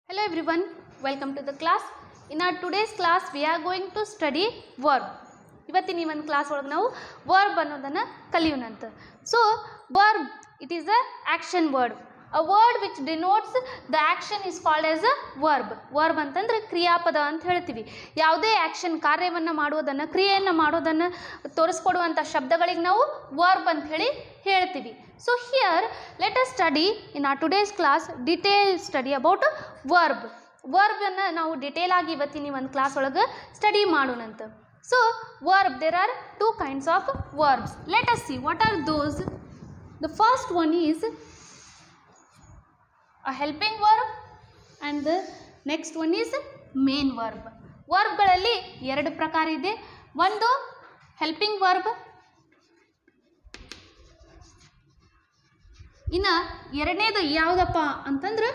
Hello everyone, welcome to the class. In our today's class we are going to study verb. ಇವತ್ತಿನ ಈ ಒಂದು class ಒಳಗೆ ನಾವು verb ಅನ್ನೋದನ್ನು ಕಲಿಯೋಣಂತ. So verb it is a action word. A word which denotes the action is called as a verb. Verb ಅಂತಂದ್ರೆ ಕ್ರಿಯಾಪದ ಅಂತ ಹೇಳ್ತೀವಿ. ಯಾವುದೇ ಆಕ್ಷನ್ ಕಾರ್ಯವನ್ನು ಮಾಡೋದನ್ನು ಕ್ರಿಯೆಯನ್ನು ಮಾಡೋದನ್ನು ತೋರಿಸ್ಕೊಡುವಂಥ ಶಬ್ದಗಳಿಗೆ ನಾವು ವರ್ಬ್ ಅಂತ ಹೇಳಿ ಹೇಳ್ತೀವಿ. So here let us study in our today's class detailed study about verb. Verb ಅನ್ನು ನಾವು ಡಿಟೇಲ್ ಆಗಿ ಇವತ್ತಿನ ಒಂದು ಕ್ಲಾಸ್ ಒಳಗೆ study ಮಾಡೋಣಂತ. So verb, there are two kinds of verbs. Let us see what are those. The first one is a helping verb and the next one is main verb. ವರ್ಬ್ಗಳಲ್ಲಿ ಎರಡು ಪ್ರಕಾರ ಇದೆ. ಒಂದು helping verb, ಇನ್ನು ಎರಡನೇದು ಯಾವುದಪ್ಪ ಅಂತಂದ್ರೆ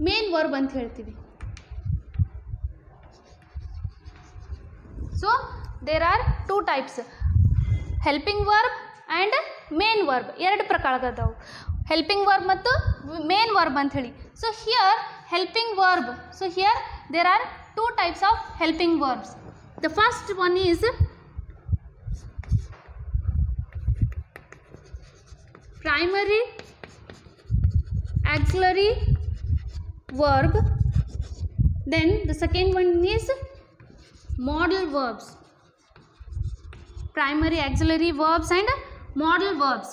main verb ಅಂತ ಹೇಳ್ತೀವಿ. So there are two types, helping verb and main verb. ಎರಡು ಪ್ರಕಾರದವು, ಹೆಲ್ಪಿಂಗ್ ವರ್ಬ್ ಮತ್ತು ಮೇನ್ ವರ್ಬ್ ಅಂತ ಹೇಳಿ. So here helping verb, so here there are two types of helping verbs. The first one is primary auxiliary verb, then the second one is modal verbs. Primary auxiliary verbs and modal verbs.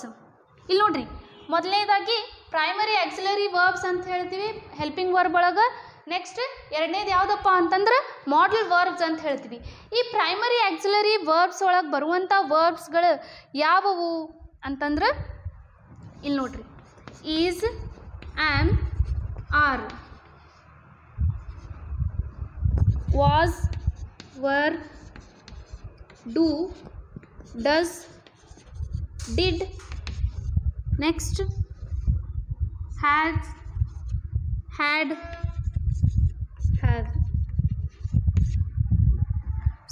ಇಲ್ಲಿ ನೋಡ್ರಿ, ಮೊದಲನೇದಾಗಿ primary auxiliary verbs ಅಂತ ಹೇಳ್ತೀವಿ helping verb ಒಳಗೆ. Next ಎರಡನೇದು ಯಾವುದಪ್ಪ ಅಂತಂದ್ರೆ ಮಾಡಲ್ verbs ಅಂತ ಹೇಳ್ತೀವಿ. ಈ ಪ್ರೈಮರಿ ಆಕ್ಸಿಲರಿ ವರ್ಬ್ಸ್ ಒಳಗೆ ಬರುವಂಥ ವರ್ಬ್ಸ್ಗಳು ಯಾವುವು ಅಂತಂದ್ರೆ ಇಲ್ಲಿ ನೋಡ್ರಿ, is, am, are, was, were, do, does, did, next has, had, have.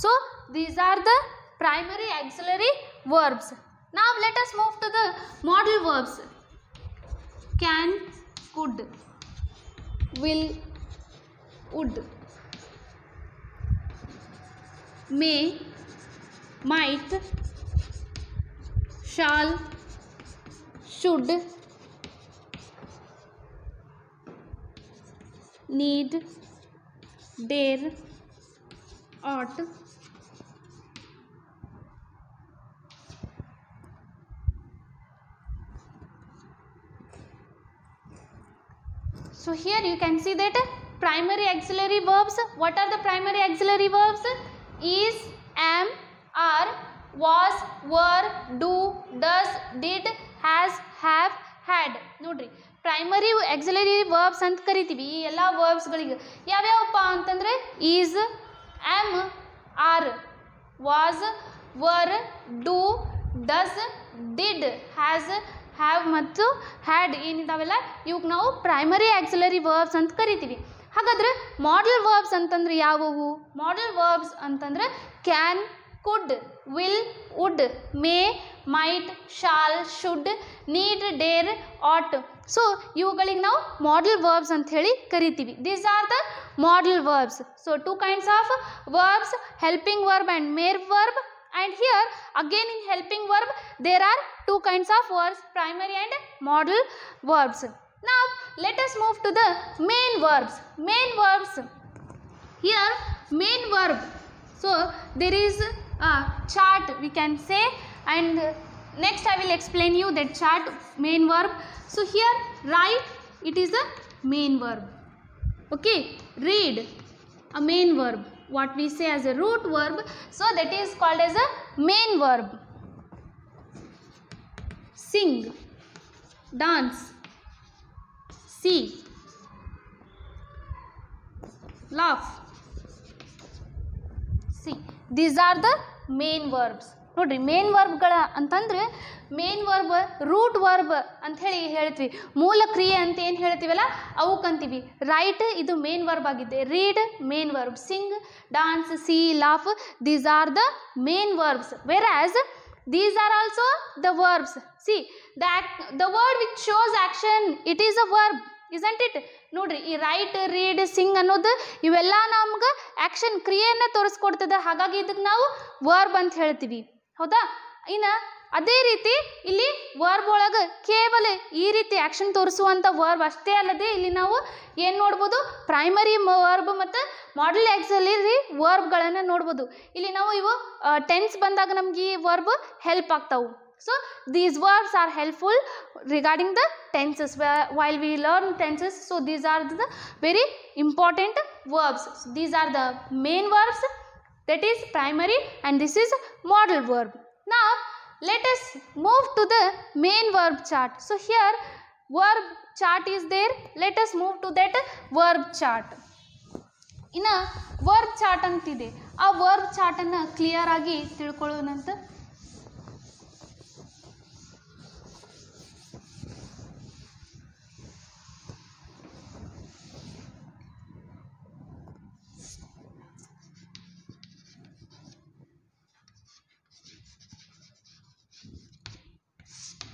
So these are the primary auxiliary verbs. Now let us move to the modal verbs. Can, could, will, would, may, might, shall, should, need, dare, ought, so here you can see that primary auxiliary verbs. What are the primary auxiliary verbs? Is, am, are, was, were, do, does, did, has, have, had. ನೋಡ್ರಿ, primary auxiliary verbs ಅಂತ ಕರಿತೀವಿ ಈ ಎಲ್ಲ ವರ್ಬ್ಸ್ಗಳಿಗೆ. ಯಾವ್ಯಾವಪ್ಪ ಅಂತಂದರೆ is, am, are, was, were, do, does, did, has, have ಮತ್ತು had ಏನಿದಾವೆಲ್ಲ ಇವಾಗ ನಾವು ಪ್ರೈಮರಿ ಆಕ್ಸಿಲರಿ ವರ್ಬ್ಸ್ ಅಂತ ಕರಿತೀವಿ. ಹಾಗಾದ್ರೆ ಮಾಡಲ್ ವರ್ಬ್ಸ್ ಅಂತಂದ್ರೆ ಯಾವುವು? ಮಾಡಲ್ ವರ್ಬ್ಸ್ ಅಂತಂದ್ರೆ can, could, will, would, may, might, shall, should, need, dare, ought. So ಇವುಗಳಿಗೆ ನಾವು ಮಾಡಲ್ ವರ್ಬ್ಸ್ ಅಂತ ಹೇಳಿ ಕರಿತೀವಿ. These are the modal verbs. So two kinds of verbs, helping verb and main verb. And here again in helping verb there are two kinds of verbs, primary and modal verbs. Now let us move to the main verbs. Main verbs, here main verb, so there is a chart we can say, and next I will explain you that chart main verb. So here write, it is a main verb. Okay, read, a main verb. What we say as a root verb, so that is called as a main verb. Sing, dance, see, laugh, see, these are the main verbs. ನೋಡ್ರಿ, main ವರ್ಬ್ಗಳ ಅಂತಂದ್ರೆ main verb root verb ಅಂತ ಹೇಳಿ ಹೇಳ್ತೀವಿ. ಮೂಲ ಕ್ರಿಯೆ ಅಂತ ಏನು ಹೇಳ್ತೀವಲ್ಲ ಅವಕ್ಕಂತೀವಿ. ರೈಟ್ ಇದು ಮೇನ್ ವರ್ಬ್ ಆಗಿದೆ, read main verb, sing, dance, see, laugh, these are the main verbs. Where as these are also the verbs. See, the word which shows action, it is a verb. Isn't it? ನೋಡ್ರಿ, ಈ right, read, Singh ಅನ್ನೋದು ಇವೆಲ್ಲ ನಮ್ಗೆ action ಕ್ರಿಯೆಯನ್ನು ತೋರಿಸ್ಕೊಡ್ತದೆ. ಹಾಗಾಗಿ ಇದಕ್ಕೆ ನಾವು verb ಅಂತ ಹೇಳ್ತೀವಿ. ಹೌದಾ? ಇನ್ನು ಅದೇ ರೀತಿ ಇಲ್ಲಿ ವರ್ಬ್ ಒಳಗೆ ಕೇವಲ ಈ ರೀತಿ ಆ್ಯಕ್ಷನ್ ತೋರಿಸುವಂಥ ವರ್ಬ್ ಅಷ್ಟೇ ಅಲ್ಲದೆ ಇಲ್ಲಿ ನಾವು ಏನು ನೋಡ್ಬೋದು? ಪ್ರೈಮರಿ ವರ್ಬ್ ಮತ್ತು ಮಾಡಲ್ ಆಕ್ಸಿಲರಿ ವರ್ಬ್ಗಳನ್ನು ನೋಡ್ಬೋದು. ಇಲ್ಲಿ ನಾವು ಇವು ಟೆನ್ಸ್ ಬಂದಾಗ ನಮ್ಗೆ ಈ ವರ್ಬ್ ಹೆಲ್ಪ್ ಆಗ್ತಾವು. So these verbs are helpful regarding the tenses while we learn tenses. So these are the very important verbs. So these are the main verbs, that is primary, and this is modal verb. Now let us move to the main verb chart. So here verb chart is there. Let us move to that verb chart. ಇನ್ನು verb chart ಅಂತಿದೆ. ಆ verb ಚಾರ್ಟನ್ನು clear ಆಗಿ ತಿಳ್ಕೊಳ್ಳೋಣಂತ.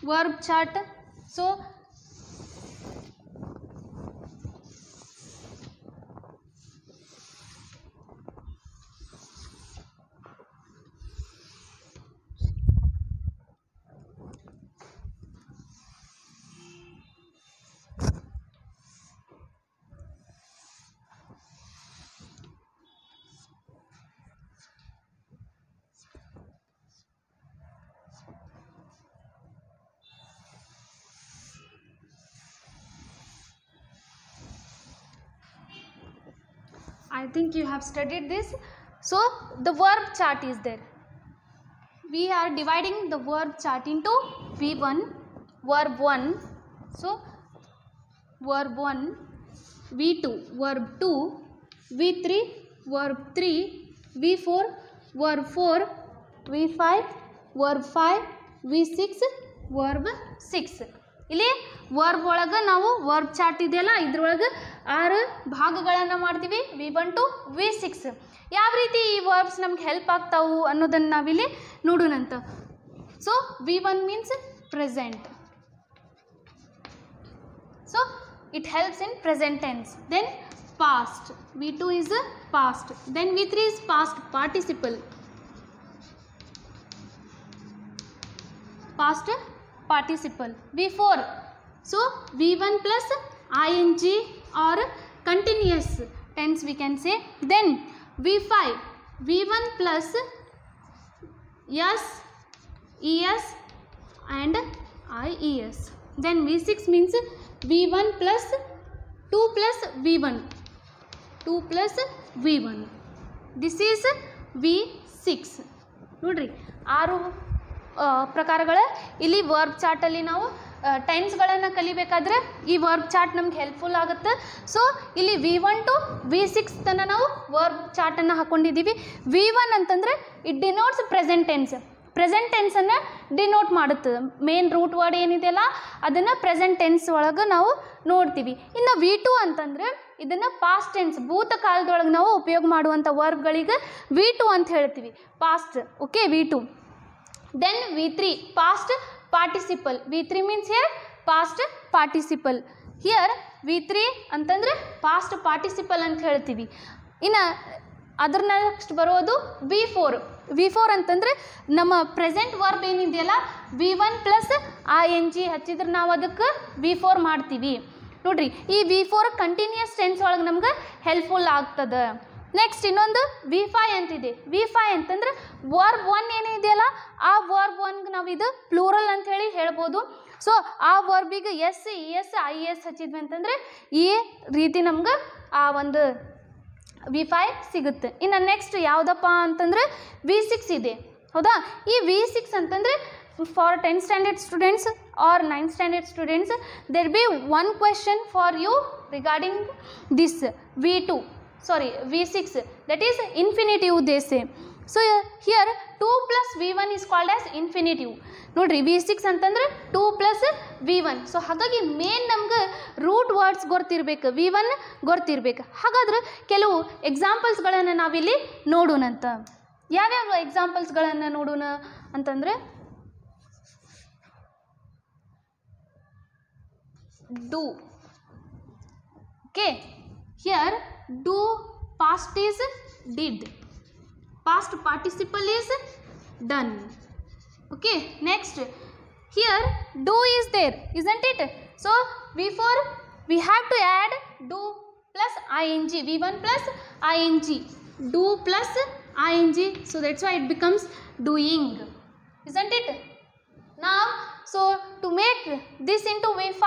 Verb chart. So I think you have studied this. So the verb chart is there. We are dividing the verb chart into V1, verb 1. So verb 1, V2, verb 2, V3, verb 3, V4, verb 4, V5, verb 5, V6, verb 6. ಇಲ್ಲಿ verb ಒಳಗೆ ನಾವು verb chart ಇದೆಯಲ್ಲ ಇದ್ರೊಳಗೆ 6 ಭಾಗಗಳನ್ನು ಮಾಡ್ತೀವಿ. V1 to V6. ಯಾವ ರೀತಿ ಈ ವರ್ಬ್ಸ್ ನಮ್ಗೆ ಹೆಲ್ಪ್ ಆಗ್ತಾವು ಅನ್ನೋದನ್ನು ನಾವಿಲ್ಲಿ ನೋಡೋಣಂತ. So V1 means present. So it helps in present tense. Then past. V2 is past. Then V3 is past participle. Past participle. V4. So V1 plus ing or continuous tense we can say. Then V5. V1 plus s, es and ies. Then V6 means V1 plus 2 plus V1. 2 plus V1. This is V6. ನೋಡ್ರಿ 6 ಪ್ರಕಾರಗಳ ಇಲ್ಲಿ verb ಚಾರ್ಟಲ್ಲಿ ನಾವು ಟೆನ್ಸ್ಗಳನ್ನು ಕಲಿಬೇಕಾದ್ರೆ ಈ verb chart ನಮ್ಗೆ helpful ಆಗುತ್ತೆ. So ಇಲ್ಲಿ V1 to V6 ತನಕ ನಾವು ವರ್ಬ್ ಚಾರ್ಟನ್ನು ಹಾಕ್ಕೊಂಡಿದ್ದೀವಿ. V1 ಅಂತಂದರೆ it denotes present tense. Present tension denote ಮಾಡುತ್ತೆ. ಮೇನ್ ರೂಟ್ ವರ್ಡ್ ಏನಿದೆಯಲ್ಲ ಅದನ್ನು ಪ್ರೆಸೆಂಟ್ ಟೆನ್ಸ್ ಒಳಗೆ ನಾವು ನೋಡ್ತೀವಿ. ಇನ್ನು V2 ಅಂತಂದರೆ ಇದನ್ನು ಪಾಸ್ಟ್ ಟೆನ್ಸ್, ಭೂತಕಾಲದೊಳಗೆ ನಾವು ಉಪಯೋಗ ಮಾಡುವಂಥ ವರ್ಬ್ಗಳಿಗೆ V2 ಅಂತ ಹೇಳ್ತೀವಿ. Past. Okay, V2. Then V3, past participle. V3 means here past participle. Here V3 ಅಂತಂದ್ರೆ past participle ಅಂತ ಹೇಳ್ತೀವಿ. ಇನ್ನು ಅದರ ನೆಕ್ಸ್ಟ್ ಬರೋದು V4. V4 ಅಂತಂದರೆ ನಮ್ಮ ಪ್ರೆಸೆಂಟ್ ವರ್ಬ್ ಏನಿದೆಯಲ್ಲ V1 ಪ್ಲಸ್ ing ಹಚ್ಚಿದ್ರೆ ನಾವು ಅದಕ್ಕೆ V4 ಮಾಡ್ತೀವಿ. ನೋಡ್ರಿ, ಈ V4 ಕಂಟಿನ್ಯೂಸ್ ಟೆನ್ಸ್ ಒಳಗೆ ನಮ್ಗೆ ಹೆಲ್ಪ್ಫುಲ್ ಆಗ್ತದೆ. ನೆಕ್ಸ್ಟ್ ಇನ್ನೊಂದು V5 ಅಂತಿದೆ. V5 ಅಂತಂದ್ರೆ ವರ್ಬ್ 1 ಏನಿದೆಯಲ್ಲ ಆ ವರ್ಬ್ 1ಗೆ ನಾವು ಇದು ಪ್ಲೂರಲ್ ಅಂತ ಹೇಳಿ ಹೇಳ್ಬೋದು. ಸೊ ಆ ವರ್ಬಿಗೆ ಎಸ್, ಇಎಸ್, IES ಹಚ್ಚಿದ್ವಿ ಅಂತಂದರೆ ಈ ರೀತಿ ನಮ್ಗೆ ಆ ಒಂದು V5 ಸಿಗುತ್ತೆ. ಇನ್ನು ನೆಕ್ಸ್ಟ್ ಯಾವುದಪ್ಪ ಅಂತಂದರೆ V6 ಇದೆ. ಹೌದಾ? ಈ V6 ಅಂತಂದರೆ for 10th standard students or 9th standard students there be one question for you regarding this V6, that is infinitive they say. So here 2 plus V1 is called as infinitive. ನೋಡ್ರಿ, V6 ಅಂತಂದ್ರೆ 2 plus V1. So ಹಾಗಾಗಿ main ನಮ್ಗೆ root words ಗೊತ್ತಿರಬೇಕು, V1 ಗೊತ್ತಿರಬೇಕು. ಹಾಗಾದ್ರೆ ಕೆಲವು ಎಕ್ಸಾಂಪಲ್ಸ್ಗಳನ್ನು ನಾವಿಲ್ಲಿ ನೋಡೋಣಂತ. ಯಾವ್ಯಾವ ಎಕ್ಸಾಂಪಲ್ಸ್ಗಳನ್ನು ನೋಡೋಣ ಅಂತಂದರೆ do, Okay, here do past is did, past participle is done. Okay, next here do is there, isn't it? So before we have to add do plus ing, v1 plus ing, do plus ing, so that's why it becomes doing, isn't it? Now so to make this into v5,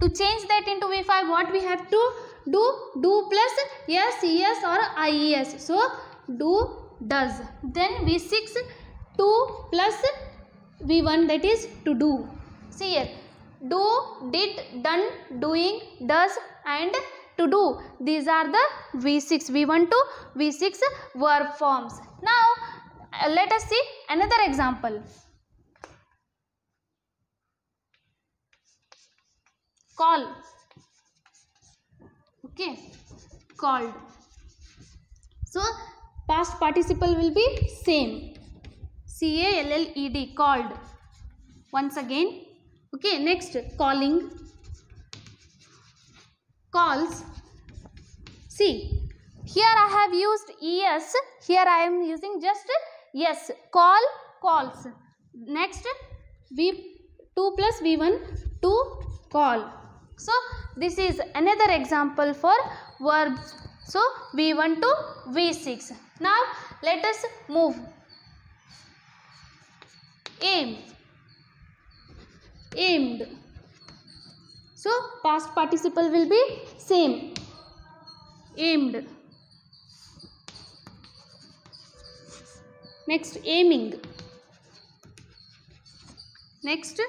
to change that into v5, what we have to do plus yes or ies, so do does, then v6 2 plus v1, that is to do. See here, do, did, done, doing, does and to do, these are the v6, v1 to v6 verb forms. Now let us see another example. Call. Okay, called. So past participle will be same, called, called. Once again, okay, next calling, calls. See, here I have used es, here I am using just yes, call, calls. Next v2 plus v1 to call. So this is another example for verbs. So v1 to v6. Now let us move. Aim, aimed. So past participle will be same, aimed. Next aiming. Next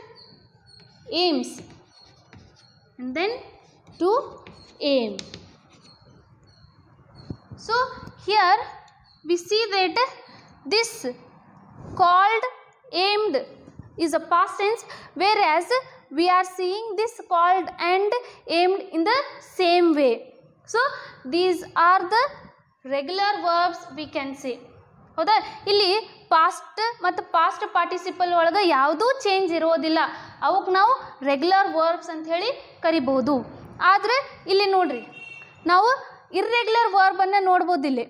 aims, and then to aim. So here we see that this called, aimed is a past tense, whereas we are seeing this called and aimed in the same way. So these are the regular verbs we can say. ಹೌದಾ, ಇಲ್ಲಿ past ಮತ್ತು past participle ಒಳಗೆ ಯಾವುದೂ change ಇರೋದಿಲ್ಲ, ಅವಕ್ಕೆ ನಾವು regular verbs ಅಂತ ಹೇಳಿ ಕರಿಬಹುದು. ಆದರೆ ಇಲ್ಲಿ ನೋಡ್ರಿ, ನಾವು ಇರ್ರೆಗ್ಯುಲರ್ ವರ್ಬನ್ನು ನೋಡ್ಬೋದು. ಇಲ್ಲಿ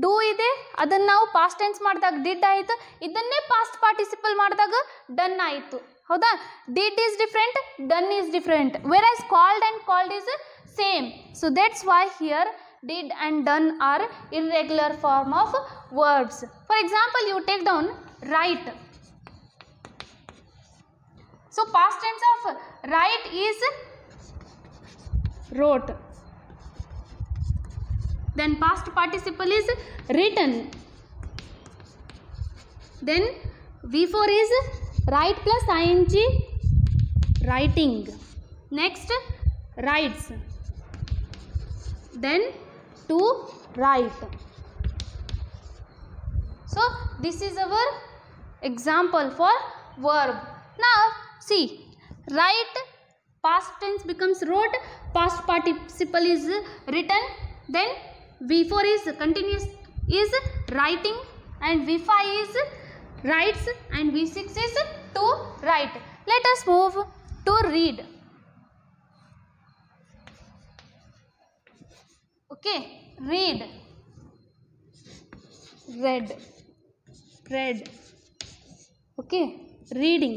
ಡೂ ಇದೆ, ಅದನ್ನು ನಾವು ಪಾಸ್ಟ್ ಟೆನ್ಸ್ ಮಾಡಿದಾಗ ಡಿಡ್ ಆಯಿತು, ಇದನ್ನೇ ಪಾಸ್ಟ್ ಪಾರ್ಟಿಸಿಪಲ್ ಮಾಡಿದಾಗ ಡನ್ ಆಯಿತು. ಹೌದಾ, did is different, done is different, wear as called and called is same. So that's why here did and done are irregular form of verbs. For example, you take down write. So past tense of write is wrote. Then past participle is written. Then v4 is write plus ing, writing. Next writes. Then to write. So this is our example for verb. Now see, write past tense becomes wrote, past participle is written, then v4 is continuous is writing, and v5 is writes, and v6 is to write. Let us move to read. Okay, read, read, read. Okay, reading,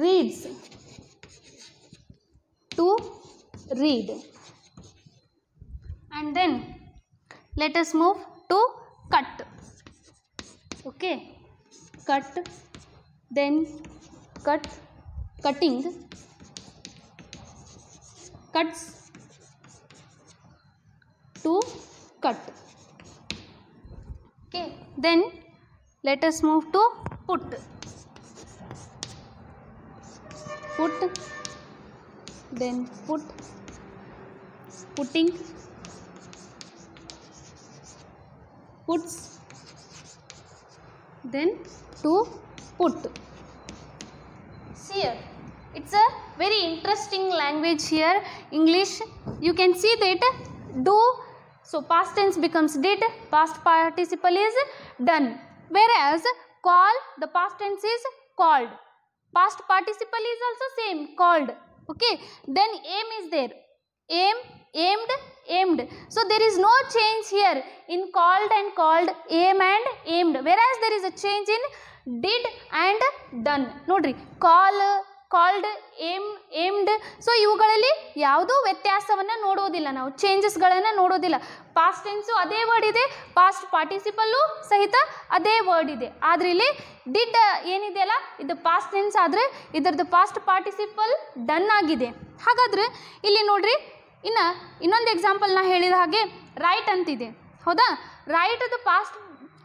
reads, to read. And then let us move to cut. Okay, cut, then cut, cutting, cuts, to cut. Okay, then let us move to put. Put, then put, putting, puts, then to put. See here, it's a very interesting language here, English. You can see that do, so past tense becomes did, past participle is done, whereas call, the past tense is called, past participle is also same, called, Okay, then aim is there. Aim, aimed, aimed. So there is no change here in called and called, aim and aimed, whereas there is a change in did and done. ನೋಡ್ರಿ, called, aimed. So ಇವುಗಳಲ್ಲಿ ಯಾವುದೂ ವ್ಯತ್ಯಾಸವನ್ನು ನೋಡೋದಿಲ್ಲ, ನಾವು ಚೇಂಜಸ್ಗಳನ್ನು ನೋಡೋದಿಲ್ಲ. Past tens ಅದೇ word ಇದೆ, past ಪಾರ್ಟಿಸಿಪಲ್ಲು ಸಹಿತ ಅದೇ ವರ್ಡ್ ಇದೆ. ಆದರೆ ಇಲ್ಲಿ ಡಿಡ್ ಏನಿದೆಯಲ್ಲ, ಇದು ಪಾಸ್ಟ್ ಟೆನ್ಸ್ ಆದರೆ ಇದರದ್ದು ಪಾಸ್ಟ್ ಪಾರ್ಟಿಸಿಪಲ್ ಡನ್ ಆಗಿದೆ. ಹಾಗಾದರೆ ಇಲ್ಲಿ ನೋಡ್ರಿ, ಇನ್ನೊಂದು ಎಕ್ಸಾಂಪಲ್ ನಾ ಹೇಳಿದ ಹಾಗೆ ರೈಟ್ ಅಂತಿದೆ, ಹೌದಾ? ರೈಟದು ಪಾಸ್ಟ್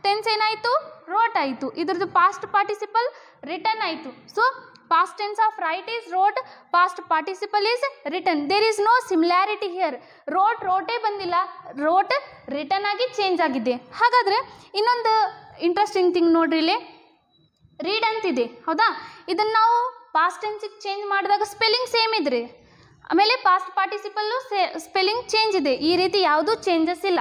ಟೆನ್ಸ್ ಏನಾಯಿತು? ರೋಟ್ ಆಯಿತು. ಇದ್ರದ್ದು ಪಾಸ್ಟ್ ಪಾರ್ಟಿಸಿಪಲ್ ರಿಟರ್ನ್ ಆಯಿತು. So past tense of write is wrote, past participle is written. There is no similarity here. wrote ಬಂದಿಲ್ಲ, wrote written ಆಗಿ ಚೇಂಜ್ ಆಗಿದೆ. ಹಾಗಾದರೆ ಇನ್ನೊಂದು ಇಂಟ್ರೆಸ್ಟಿಂಗ್ ಥಿಂಗ್ ನೋಡ್ರಿ, ಇಲ್ಲಿ ರೀಡ್ ಅಂತಿದೆ, ಹೌದಾ? ಇದನ್ನು ನಾವು ಪಾಸ್ಟ್ ಟೆನ್ಸಿಗೆ ಚೇಂಜ್ ಮಾಡಿದಾಗ ಸ್ಪೆಲ್ಲಿಂಗ್ ಸೇಮ್ ಇದ್ರಿ, ಆಮೇಲೆ ಪಾಸ್ಟ್ ಪಾರ್ಟಿಸಿಪಲ್ಲು ಸ್ಪೆಲ್ಲಿಂಗ್ ಚೇಂಜ್ ಇದೆ. ಈ ರೀತಿ ಯಾವುದೂ ಚೇಂಜಸ್ ಇಲ್ಲ.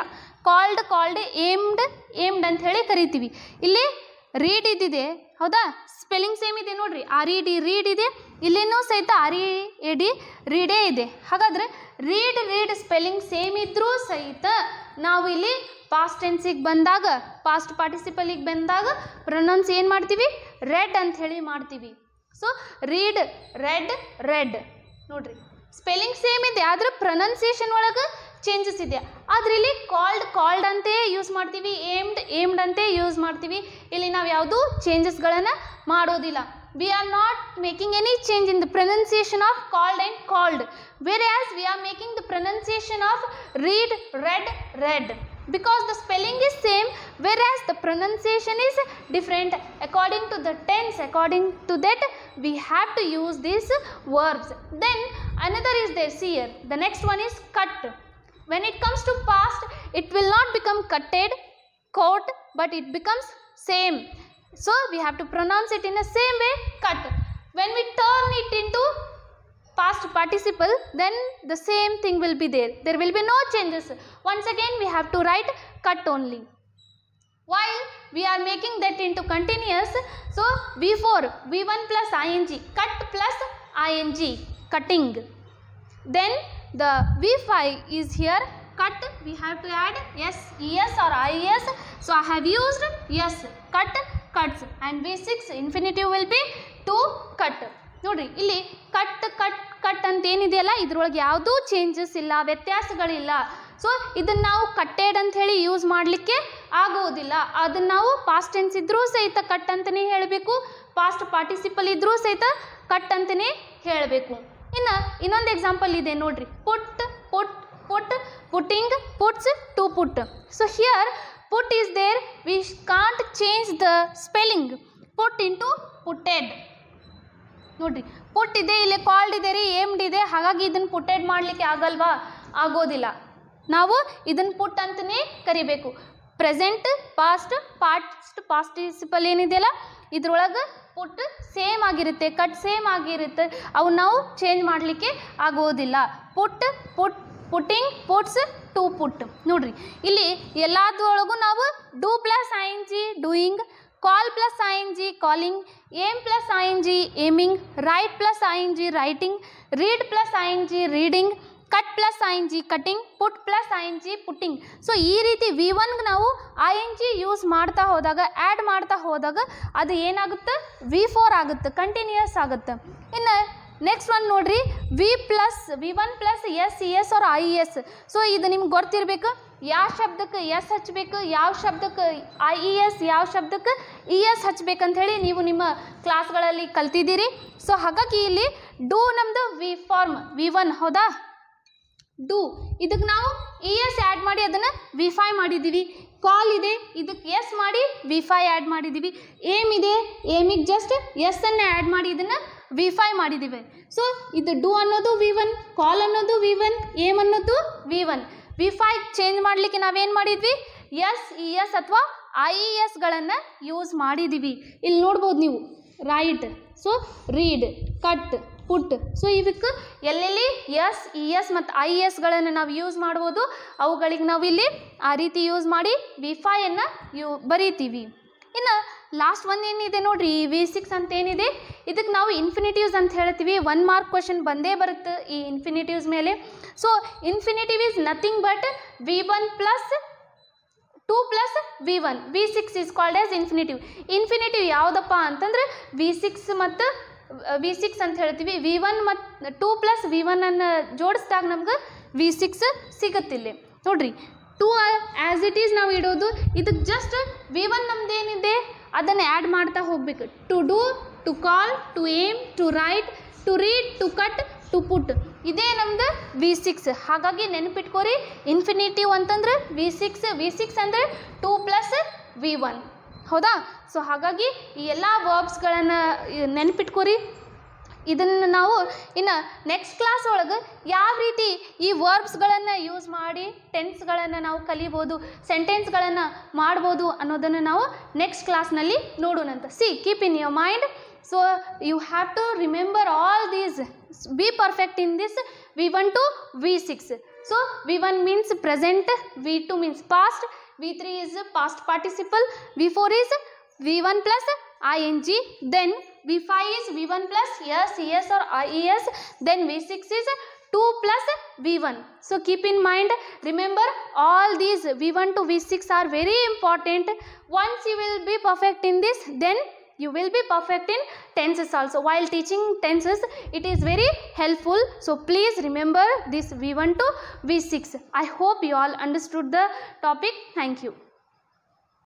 ಕಾಲ್ಡ್, ಏಮ್ಡ್ ಅಂತ ಹೇಳಿ ಕರಿತೀವಿ. ಇಲ್ಲಿ ರೀಡ್ ಇದ್ದಿದೆ, ಹೌದಾ? ಸ್ಪೆಲ್ಲಿಂಗ್ ಸೇಮ್ ಇದೆ ನೋಡ್ರಿ, ರೀಡ್ ಇದೆ, ಇಲ್ಲಿನೂ ಸಹಿತ ರೀಡೇ ಇದೆ. ಹಾಗಾದರೆ ರೀಡ್ ಸ್ಪೆಲ್ಲಿಂಗ್ ಸೇಮ್ ಇದ್ದರೂ ಸಹಿತ ನಾವು ಇಲ್ಲಿ ಪಾಸ್ಟ್ ಟೆನ್ಸಿಗೆ ಬಂದಾಗ, ಪಾಸ್ಟ್ ಪಾರ್ಟಿಸಿಪಲಿಗೆ ಬಂದಾಗ ಪ್ರೊನೌನ್ಸ್ ಏನು ಮಾಡ್ತೀವಿ? ರೆಡ್ ಅಂತ ಹೇಳಿ ಮಾಡ್ತೀವಿ. ಸೊ ರೀಡ್, ರೆಡ್ ನೋಡ್ರಿ, ಸ್ಪೆಲ್ಲಿಂಗ್ ಸೇಮ್ ಇದೆ, ಆದರೆ ಪ್ರೊನೌನ್ಸಿಯೇಷನ್ ಒಳಗೆ ಚೇಂಜಸ್ ಇದೆ. ಆದರೆ ಇಲ್ಲಿ ಕಾಲ್ಡ್ ಅಂತೆ ಯೂಸ್ ಮಾಡ್ತೀವಿ, ಏಮ್ಡ್ ಅಂತೆ ಯೂಸ್ ಮಾಡ್ತೀವಿ. ಇಲ್ಲಿ ನಾವು ಯಾವುದೂ ಚೇಂಜಸ್ಗಳನ್ನು ಮಾಡೋದಿಲ್ಲ. We are not making any change in the pronunciation of called and called, whereas we are making the pronunciation of read, read, because the spelling is same, whereas the pronunciation is different. According to the tense, according to that we have to use these verbs. Then another is there, see here, the next one is cut. When it comes to past, it will not become cutted, cut, but it becomes same. So we have to pronounce it in the same way, cut. When we turn it into past participle, then the same thing will be there. There will be no changes. Once again we have to write cut only. While we are making that into continuous, so V4, V1 plus ing, cut plus ing, cutting. Then the V5 is here, cut, we have to add es, es or ies. So I have used yes, cut, cuts, and V6 infinitive will be to cut. ನೋಡ್ರಿ, ಇಲ್ಲಿ cut ಅಂತ ಏನಿದೆಯಲ್ಲ, ಇದ್ರೊಳಗೆ ಯಾವುದೂ changes ಇಲ್ಲ, ವ್ಯತ್ಯಾಸಗಳಿಲ್ಲ. So ಇದನ್ನು ನಾವು ಕಟ್ಟೆಡ್ ಅಂತ ಹೇಳಿ ಯೂಸ್ ಮಾಡಲಿಕ್ಕೆ ಆಗೋದಿಲ್ಲ. ಅದನ್ನು ನಾವು ಪಾಸ್ಟ್ ಟೆನ್ಸ್ ಇದ್ರೂ ಸಹಿತ ಕಟ್ ಅಂತಲೇ ಹೇಳಬೇಕು, ಪಾಸ್ಟ್ ಪಾರ್ಟಿಸಿಪಲ್ ಇದ್ರೂ ಸಹಿತ ಕಟ್ ಅಂತಲೇ ಹೇಳಬೇಕು. ಇನ್ನೊಂದು ಎಕ್ಸಾಂಪಲ್ ಇದೆ ನೋಡ್ರಿ, putting, puts, to put. So here put is there, we can't change the spelling, put into putted. ನೋಡ್ರಿ, ಪುಟ್ ಇದೆ, ಇಲ್ಲಿ ಕಾಲ್ಡ್ ಇದೆ ರೀ, ಏಮ್ಡ್ ಇದೆ, ಹಾಗಾಗಿ ಇದನ್ನು ಪುಟ್ಟೆಡ್ ಮಾಡಲಿಕ್ಕೆ ಆಗಲ್ವಾ? ಆಗೋದಿಲ್ಲ. ನಾವು ಇದನ್ನು ಪುಟ್ ಅಂತಲೇ ಕರಿಬೇಕು. ಪ್ರೆಸೆಂಟ್, ಪಾಸ್ಟ್ ಪಾರ್ಟಿಸಿಪಲ್ ಏನಿದೆಯಲ್ಲ, ಇದ್ರೊಳಗೆ ಪುಟ್ ಸೇಮ್ ಆಗಿರುತ್ತೆ, ಕಟ್ ಸೇಮ್ ಆಗಿರುತ್ತೆ, ಅವು ನಾವು ಚೇಂಜ್ ಮಾಡಲಿಕ್ಕೆ ಆಗೋದಿಲ್ಲ. Putting, puts, to put. ನೋಡ್ರಿ, ಇಲ್ಲಿ ಎಲ್ಲದರೊಳಗೂ ನಾವು do plus ing, doing, call plus ing, calling, aim plus ing, aiming, write plus ing, writing, read plus ing, reading, cut plus ing, cutting, put plus ing, putting. So ಈ ರೀತಿ V1ಗೆ ನಾವು ing use ಮಾಡ್ತಾ ಹೋದಾಗ, add ಮಾಡ್ತಾ ಹೋದಾಗ ಅದು ಏನಾಗುತ್ತೆ? V4 ಆಗುತ್ತೆ, ಕಂಟಿನ್ಯೂಯಸ್ ಆಗುತ್ತೆ. ಇನ್ನು ನೆಕ್ಸ್ಟ್ ಒನ್ ನೋಡ್ರಿ, V1 plus es or ies. So ಇದು ನಿಮ್ಗೆ ಗೊತ್ತಿರಬೇಕು, ಯಾವ ಶಬ್ದಕ್ಕೆ ಎಸ್ ಹಚ್ಚಬೇಕು, ಯಾವ ಶಬ್ದಕ್ಕೆ ies, ಯಾವ ಶಬ್ದಕ್ಕೆ es ಹಚ್ಬೇಕಂತ ಹೇಳಿ ನೀವು ನಿಮ್ಮ ಕ್ಲಾಸ್ಗಳಲ್ಲಿ ಕಲ್ತಿದ್ದೀರಿ. ಸೊ ಹಾಗಾಗಿ ಇಲ್ಲಿ ಡೂ ನಮ್ಮದು V1, ಹೌದಾ? ಡೂ, ಇದಕ್ಕೆ ನಾವು es ಆ್ಯಡ್ ಮಾಡಿ ಅದನ್ನು V5 ಮಾಡಿದ್ದೀವಿ. ಕಾಲ್ ಇದೆ, ಇದಕ್ಕೆ ಎಸ್ ಮಾಡಿ V5 ಆ್ಯಡ್ ಮಾಡಿದ್ದೀವಿ. ಏಮ್ ಇದೆ, ಏಮಿಗೆ ಜಸ್ಟ್ ಎಸ್ ಅನ್ನು ಆ್ಯಡ್ ಮಾಡಿ ಇದನ್ನು V5 ಮಾಡಿದ್ದೀವಿ. ಸೊ ಇದು ಡೂ ಅನ್ನೋದು V1, ಕಾಲ್ ಅನ್ನೋದು V1, ಏಮ್ ಅನ್ನೋದು V1. V5 ಚೇಂಜ್ ಮಾಡಲಿಕ್ಕೆ ನಾವೇನು ಮಾಡಿದ್ವಿ? es ಅಥವಾ iesಗಳನ್ನು ಯೂಸ್ ಮಾಡಿದ್ದೀವಿ. ಇಲ್ಲಿ ನೋಡ್ಬೋದು ನೀವು, ರೈಟ್, ಸೊ ರೀಡ್, ಕಟ್, ಪುಟ್. ಸೊ ಇವಕ್ಕೆ ಎಲ್ಲೆಲ್ಲಿ es ಮತ್ತು iesಗಳನ್ನು ನಾವು ಯೂಸ್ ಮಾಡ್ಬೋದು, ಅವುಗಳಿಗೆ ನಾವು ಇಲ್ಲಿ ಆ ರೀತಿ ಯೂಸ್ ಮಾಡಿ V5 ಬರೀತೀವಿ. ಇನ್ನು ಲಾಸ್ಟ್ ಒಂದು ಏನಿದೆ ನೋಡ್ರಿ, V6 ಅಂತ ಏನಿದೆ, ಇದಕ್ಕೆ ನಾವು ಇನ್ಫಿನಿಟಿವ್ಸ್ ಅಂತ ಹೇಳ್ತೀವಿ. 1 ಮಾರ್ಕ್ ಕ್ವಶನ್ ಬಂದೇ ಬರುತ್ತೆ ಈ ಇನ್ಫಿನಿಟಿವ್ಸ್ ಮೇಲೆ. So infinitive is nothing but V1 plus 2 plus V1. V6 is called as infinitive. Infinitive ಯಾವುದಪ್ಪ ಅಂತಂದ್ರೆ V6 ಮತ್ತು V6 ಅಂತ ಹೇಳ್ತೀವಿ. V1 ಮತ್ತು 2 ಪ್ಲಸ್ V1 ಅನ್ನು ಜೋಡಿಸಿದಾಗ ನಮ್ಗೆ V6 ಸಿಗುತ್ತಿಲ್ಲ ನೋಡ್ರಿ. 2 ಆ್ಯಸ್ ಇಟ್ ಈಸ್ ನಾವು ಇಡೋದು, ಇದಕ್ಕೆ ಜಸ್ಟ್ V1 ನಮ್ದೇನಿದೆ ಅದನ್ನು ಆ್ಯಡ್ ಮಾಡ್ತಾ ಹೋಗ್ಬೇಕು. To do, to call, to aim, to write, to read, to cut, to put, ಇದೇ ನಮ್ದು V6. ಹಾಗಾಗಿ ನೆನಪಿಟ್ಕೋರಿ, ಇನ್ಫಿನಿಟಿವ್ ಅಂತಂದ್ರೆ V6 ಅಂದರೆ 2 ಪ್ಲಸ್ V1. ಹೌದಾ? ಸೊ ಹಾಗಾಗಿ ಈ ಎಲ್ಲ ವರ್ಬ್ಸ್ಗಳನ್ನು ನೆನಪಿಟ್ಕೋರಿ. ಇದನ್ನು ನಾವು ಇನ್ನು ನೆಕ್ಸ್ಟ್ ಕ್ಲಾಸ್ ಒಳಗೆ ಯಾವ ರೀತಿ ಈ ವರ್ಬ್ಸ್ಗಳನ್ನು ಯೂಸ್ ಮಾಡಿ ಟೆನ್ಸ್ಗಳನ್ನು ನಾವು ಕಲಿಬೋದು, ಸೆಂಟೆನ್ಸ್ಗಳನ್ನು ಮಾಡ್ಬೋದು ಅನ್ನೋದನ್ನು ನಾವು ನೆಕ್ಸ್ಟ್ ಕ್ಲಾಸ್ನಲ್ಲಿ ನೋಡೋಣಂತ. Keep in your mind. So you have to remember all these, be perfect in this V1 to V6. So V1 means present, V2 means past, V3 is past participle, V4 is V1 plus ing, then V5 is V1 plus es or ies, then V6 is 2 plus V1. So keep in mind, remember all these V1 to V6 are very important. Once you will be perfect in this, then you will be perfect in tenses also. While teaching tenses, it is very helpful. So please remember this V1 to V6. I hope you all understood the topic. Thank you.